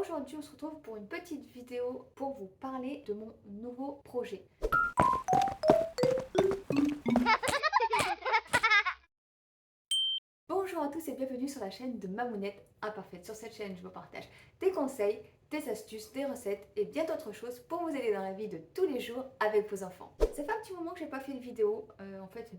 Aujourd'hui on se retrouve pour une petite vidéo pour vous parler de mon nouveau projet. Bonjour à tous et bienvenue sur la chaîne de Mamounette Imparfaite. Sur cette chaîne je vous partage des conseils, des astuces, des recettes et bien d'autres choses pour vous aider dans la vie de tous les jours avec vos enfants. Ça fait un petit moment que j'ai pas fait de vidéo, en fait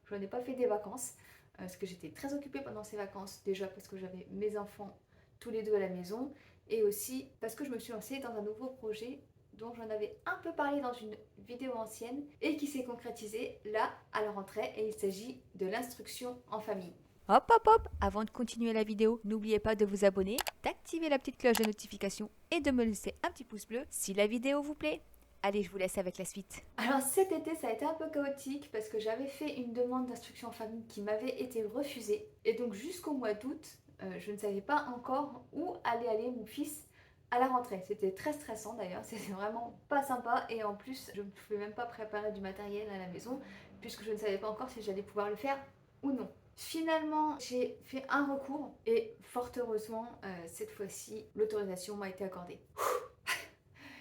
je n'en ai pas fait des vacances parce que j'étais très occupée pendant ces vacances, déjà parce que j'avais mes enfants tous les deux à la maison et aussi parce que je me suis lancée dans un nouveau projet dont j'en avais un peu parlé dans une vidéo ancienne et qui s'est concrétisé là à la rentrée, et il s'agit de l'instruction en famille. Hop hop hop, avant de continuer la vidéo, n'oubliez pas de vous abonner, d'activer la petite cloche de notification et de me laisser un petit pouce bleu si la vidéo vous plaît. Allez, je vous laisse avec la suite. Alors cet été ça a été un peu chaotique parce que j'avais fait une demande d'instruction en famille qui m'avait été refusée, et donc jusqu'au mois d'août je ne savais pas encore où allait aller mon fils à la rentrée. C'était très stressant d'ailleurs, c'était vraiment pas sympa, et en plus je ne pouvais même pas préparer du matériel à la maison puisque je ne savais pas encore si j'allais pouvoir le faire ou non. Finalement, j'ai fait un recours et fort heureusement, cette fois-ci, l'autorisation m'a été accordée.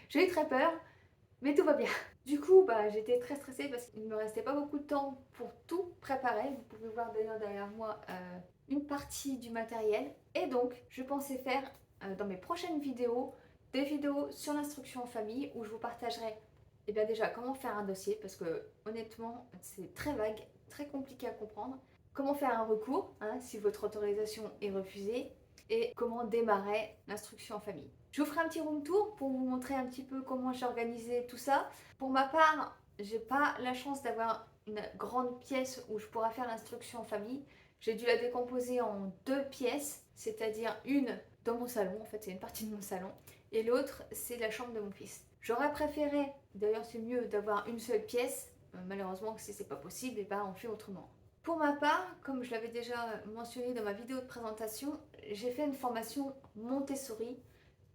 J'ai eu très peur, mais tout va bien. Du coup, j'étais très stressée parce qu'il ne me restait pas beaucoup de temps pour tout préparer. Vous pouvez voir d'ailleurs derrière moi une partie du matériel. Et donc, je pensais faire dans mes prochaines vidéos des vidéos sur l'instruction en famille où je vous partagerai déjà comment faire un dossier, parce que honnêtement, c'est très vague, très compliqué à comprendre. Comment faire un recours si votre autorisation est refusée, et comment démarrer l'instruction en famille. Je vous ferai un petit room tour pour vous montrer un petit peu comment j'ai organisé tout ça. Pour ma part, j'ai pas la chance d'avoir une grande pièce où je pourrais faire l'instruction en famille. J'ai dû la décomposer en deux pièces, c'est-à-dire une dans mon salon, en fait c'est une partie de mon salon, et l'autre c'est la chambre de mon fils. J'aurais préféré, d'ailleurs c'est mieux d'avoir une seule pièce, malheureusement si c'est pas possible, on fait autrement. Pour ma part, comme je l'avais déjà mentionné dans ma vidéo de présentation, j'ai fait une formation Montessori.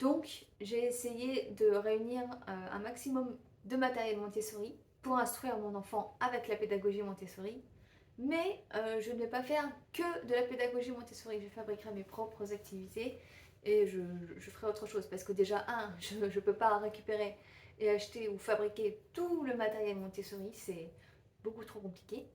Donc j'ai essayé de réunir un maximum de matériel Montessori pour instruire mon enfant avec la pédagogie Montessori. Mais je ne vais pas faire que de la pédagogie Montessori, je fabriquerai mes propres activités et je ferai autre chose. Parce que déjà, je ne peux pas récupérer et acheter ou fabriquer tout le matériel Montessori, c'est beaucoup trop compliqué.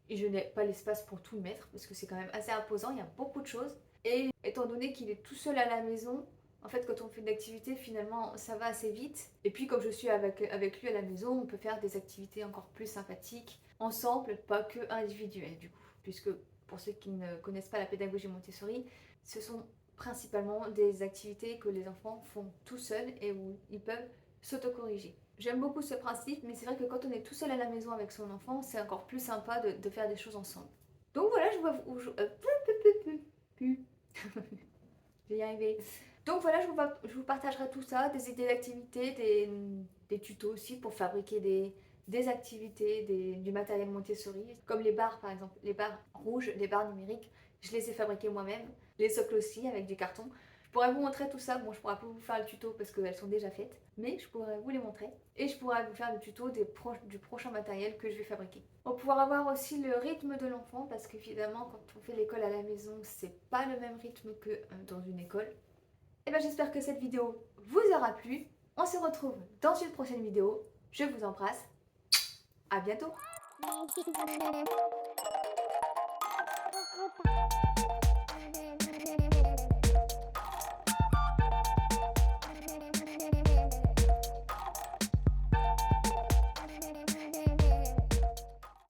Et je n'ai pas l'espace pour tout mettre parce que c'est quand même assez imposant, il y a beaucoup de choses. Et étant donné qu'il est tout seul à la maison, en fait quand on fait une activité finalement ça va assez vite. Et puis comme je suis avec lui à la maison, on peut faire des activités encore plus sympathiques, ensemble, pas que individuelles du coup. Puisque pour ceux qui ne connaissent pas la pédagogie Montessori, ce sont principalement des activités que les enfants font tout seuls et où ils peuvent s'autocorriger. J'aime beaucoup ce principe, mais c'est vrai que quand on est tout seul à la maison avec son enfant, c'est encore plus sympa de faire des choses ensemble. Donc voilà, je vais y arriver. Donc voilà, je vous partagerai tout ça, des idées d'activités, des tutos aussi pour fabriquer des activités, du matériel Montessori, comme les barres par exemple, les barres rouges, les barres numériques, je les ai fabriquées moi-même, les socles aussi avec du carton. Je pourrais vous montrer tout ça, bon je pourrais pas vous faire le tuto parce qu'elles sont déjà faites, mais je pourrais vous les montrer et je pourrais vous faire le tuto du prochain matériel que je vais fabriquer. On va pouvoir avoir aussi le rythme de l'enfant parce qu'évidemment quand on fait l'école à la maison, c'est pas le même rythme que dans une école. Et j'espère que cette vidéo vous aura plu. On se retrouve dans une prochaine vidéo. Je vous embrasse. À bientôt.